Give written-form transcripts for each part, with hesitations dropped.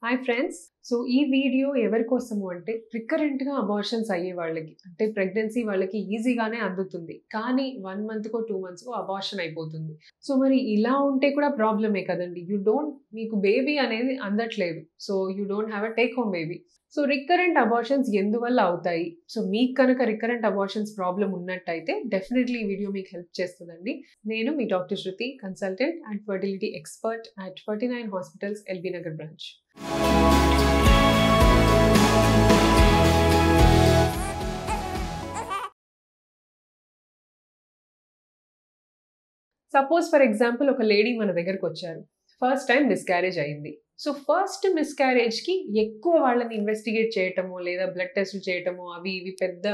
Hi friends. So ఈ video ఎవరి కోసము అంటే రికరెంట్‌గా అబార్షన్స్ అయ్యే వాళ్ళకి. అంటే ప్రెగ్నెన్సీ వాళ్ళకి ఈజీగానే అందుతుంది. కానీ 1 మంత్‌కో, 2 మంత్స్‌కో అబార్షన్ అయిపోతుంది. సో మరి ఇలా ఉంటే కూడా ప్రాబ్లమే కదండీ. మీకు బేబీ అనేది అందట్లేదు. So you don't have a take home baby. So recurrent abortions ఎందువల్ల అవుతాయి? సో మీకు కనుక రికరెంట్ అబార్షన్స్ ప్రాబ్లమ్ ఉన్నట్టయితే డెఫినెట్లీ ఈ వీడియో మీకు హెల్ప్ చేస్తుందండి. నేను మీ doctor Shruti, consultant and fertility expert at 49 hospitals, LB Nagar branch. Suppose for example ఒక లేడీ మన దగ్గరకు వచ్చారు. ఫస్ట్ టైం మిస్‌క్యారేజ్ అయింది. సో ఫస్ట్ మిస్‌క్యారేజ్‌కి ఎక్కువ వాళ్ళని ఇన్వెస్టిగేట్ చేయటమో, లేదా బ్లడ్ టెస్టులు చేయటమో, అవి ఇవి పెద్ద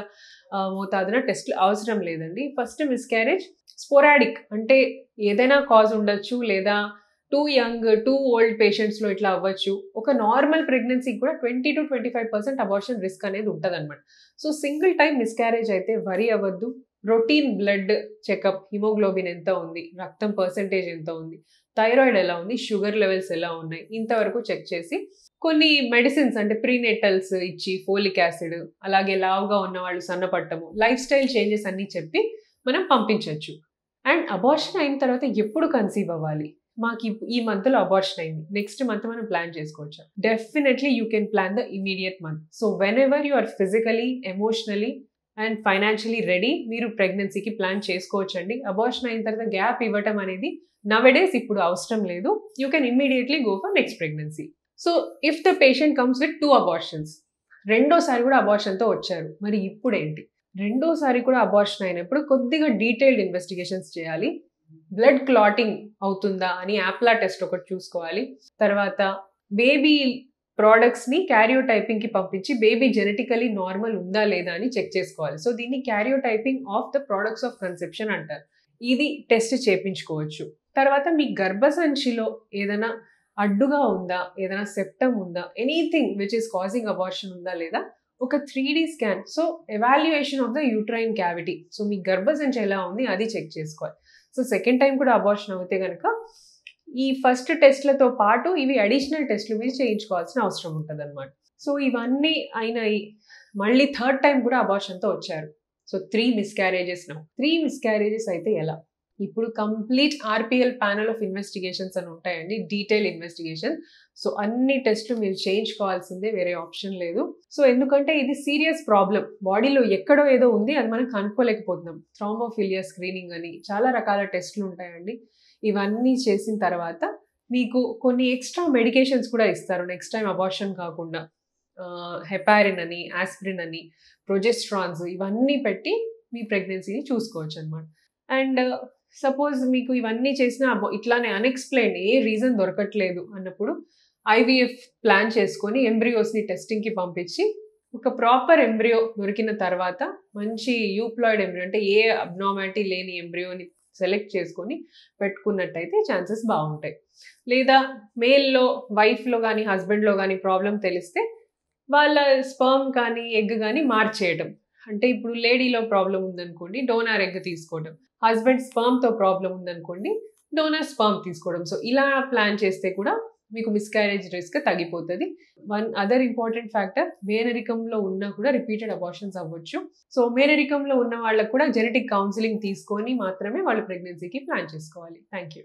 మోతాదున టెస్టులు అవసరం లేదండి. ఫస్ట్ మిస్‌క్యారేజ్ స్పోరాడిక్, అంటే ఏదైనా కాజ్ ఉండొచ్చు, లేదా టూ యంగ్, టూ ఓల్డ్ పేషెంట్స్‌లో ఇట్లా అవ్వచ్చు. ఒక నార్మల్ ప్రెగ్నెన్సీకి కూడా 20-25% అబార్షన్ రిస్క్ అనేది ఉంటదనమాట. సో సింగిల్ టైమ్ మిస్‌క్యారేజ్ అయితే వరీ అవ్వద్దు. రొటీన్ బ్లడ్ చెకప్, హిమోగ్లోబిన్ ఎంత ఉంది, రక్తం పర్సెంటేజ్ ఎంత ఉంది, థైరాయిడ్ ఎలా ఉంది, షుగర్ లెవెల్స్ ఎలా ఉన్నాయి, ఇంతవరకు చెక్ చేసి కొన్ని మెడిసిన్స్ అంటే ప్రీనేటల్స్ ఇచ్చి, ఫోలిక్ యాసిడ్, అలాగే లావుగా ఉన్న వాళ్ళు సన్నపట్టము, లైఫ్ స్టైల్ చేంజెస్ అన్నీ చెప్పి మనం పంపించవచ్చు. అండ్ అబార్షన్ అయిన తర్వాత ఎప్పుడు కన్సీవ్ అవ్వాలి? మాకు ఈ మంత్లో అబార్షన్ అయింది, నెక్స్ట్ మంత్ మనం ప్లాన్ చేసుకోవచ్చు. Definitely you can plan the immediate month. So whenever you are physically, emotionally and financially ready, మీరు ప్రెగ్నెన్సీకి ప్లాన్ చేసుకోవచ్చండి. అబార్షన్ అయిన తర్వాత గ్యాప్ ఇవ్వటం అనేది నవడేస్ ఇప్పుడు అవసరం లేదు. You can immediately go for next pregnancy. So if the patient comes with 2 abortions, రెండోసారి కూడా అబార్షన్తో వచ్చారు, మరి ఇప్పుడు ఏంటి? రెండోసారి కూడా అబార్షన్ అయినప్పుడు కొద్దిగా డీటెయిల్డ్ ఇన్వెస్టిగేషన్స్ చేయాలి. బ్లడ్ క్లాటింగ్ అవుతుందా అని యాప్లా టెస్ట్ ఒకటి చూసుకోవాలి. తర్వాత బేబీ ప్రోడక్ట్స్ని క్యారియోటైపింగ్కి పంపించి బేబీ జెనెటికలీ నార్మల్ ఉందా లేదా అని చెక్ చేసుకోవాలి. సో దీన్ని karyotyping of the products of conception అంటారు. ఇది టెస్ట్ చేయించుకోవచ్చు. తర్వాత మీ గర్భసంచిలో ఏదైనా అడ్డుగా ఉందా, ఏదైనా సెప్టమ్ ఉందా, anything which is causing abortion ఉందా లేదా ఒక 3D scan, so evaluation of the uterine cavity, so మీ గర్భసంచి ఎలా ఉంది అది చెక్ చేసుకోవాలి. సో సెకండ్ టైం కూడా అబార్షన్ అవుతే కనుక ఈ ఫస్ట్ టెస్ట్లతో పాటు ఇవి అడిషనల్ టెస్ట్లు మీరు చేయించుకోవాల్సిన అవసరం ఉంటుంది అనమాట. సో ఇవన్నీ అయినాయి, మళ్ళీ థర్డ్ టైం కూడా అబార్షన్తో వచ్చారు. So 3 miscarriages. 3 మిస్‌క్యారేజెస్ అయితే ఎలా? ఇప్పుడు complete RPL panel of investigations అని ఉంటాయండి, డీటెయిల్ ఇన్వెస్టిగేషన్. సో అన్ని టెస్ట్లు మీరు చేయించుకోవాల్సిందే, వేరే ఆప్షన్ లేదు. సో ఎందుకంటే ఇది సీరియస్ ప్రాబ్లం, బాడీలో ఎక్కడో ఏదో ఉంది, అది మనం కనుక్కోలేకపోతున్నాం. థ్రాంబోఫిలియా స్క్రీనింగ్ అని చాలా రకాల టెస్ట్లు ఉంటాయండి. ఇవన్నీ చేసిన తర్వాత మీకు కొన్ని ఎక్స్ట్రా మెడికేషన్స్ కూడా ఇస్తారు నెక్స్ట్ టైం అబార్షన్ కాకుండా. హెపారిన్ అని, ఆస్పిరిన్ అని, ప్రొజెస్ట్రాన్స్, ఇవన్నీ పెట్టి మీ ప్రెగ్నెన్సీని చూసుకోవచ్చు అనమాట. అండ్ సపోజ్ మీకు ఇవన్నీ చేసినా ఇట్లానే అన్ఎక్స్ప్లెయిన్డ్ ఏ రీజన్ దొరకట్లేదు అన్నప్పుడు ఐవీఎఫ్ ప్లాన్ చేసుకొని ఎంబ్రియోస్ని టెస్టింగ్కి పంపించి ఒక ప్రాపర్ ఎంబ్రియో దొరికిన తర్వాత మంచి యూప్లాయిడ్ ఎంబ్రియో, అంటే ఏ అబ్నార్మాలిటీ లేని ఎంబ్రియోని సెలెక్ట్ చేసుకొని పెట్టుకున్నట్టయితే ఛాన్సెస్ బాగుంటాయి. లేదా మేల్లో, వైఫ్లో కానీ హస్బెండ్లో కానీ ప్రాబ్లం తెలిస్తే వాళ్ళ స్పర్మ్ కానీ ఎగ్ కానీ మార్చేయటం. అంటే ఇప్పుడు లేడీలో ప్రాబ్లం ఉందనుకోండి, డోనార్ ఎగ్ తీసుకోవడం, హస్బెండ్ స్పర్మ్తో ప్రాబ్లం ఉందనుకోండి, డోనార్ స్పర్మ్ తీసుకోవడం. సో ఇలా ప్లాన్ చేస్తే కూడా మీకు మిస్‌క్యారేజ్ రిస్క్ తగ్గిపోతుంది. వన్ అదర్ ఇంపార్టెంట్ ఫ్యాక్టర్, మేనరికంలో ఉన్నా కూడా రిపీటెడ్ అబార్షన్స్ అవ్వచ్చు. సో మేనరికంలో ఉన్న వాళ్ళకు కూడా జెనెటిక్ కౌన్సిలింగ్ తీసుకొని మాత్రమే వాళ్ళు ప్రెగ్నెన్సీకి ప్లాన్ చేసుకోవాలి. Thank you.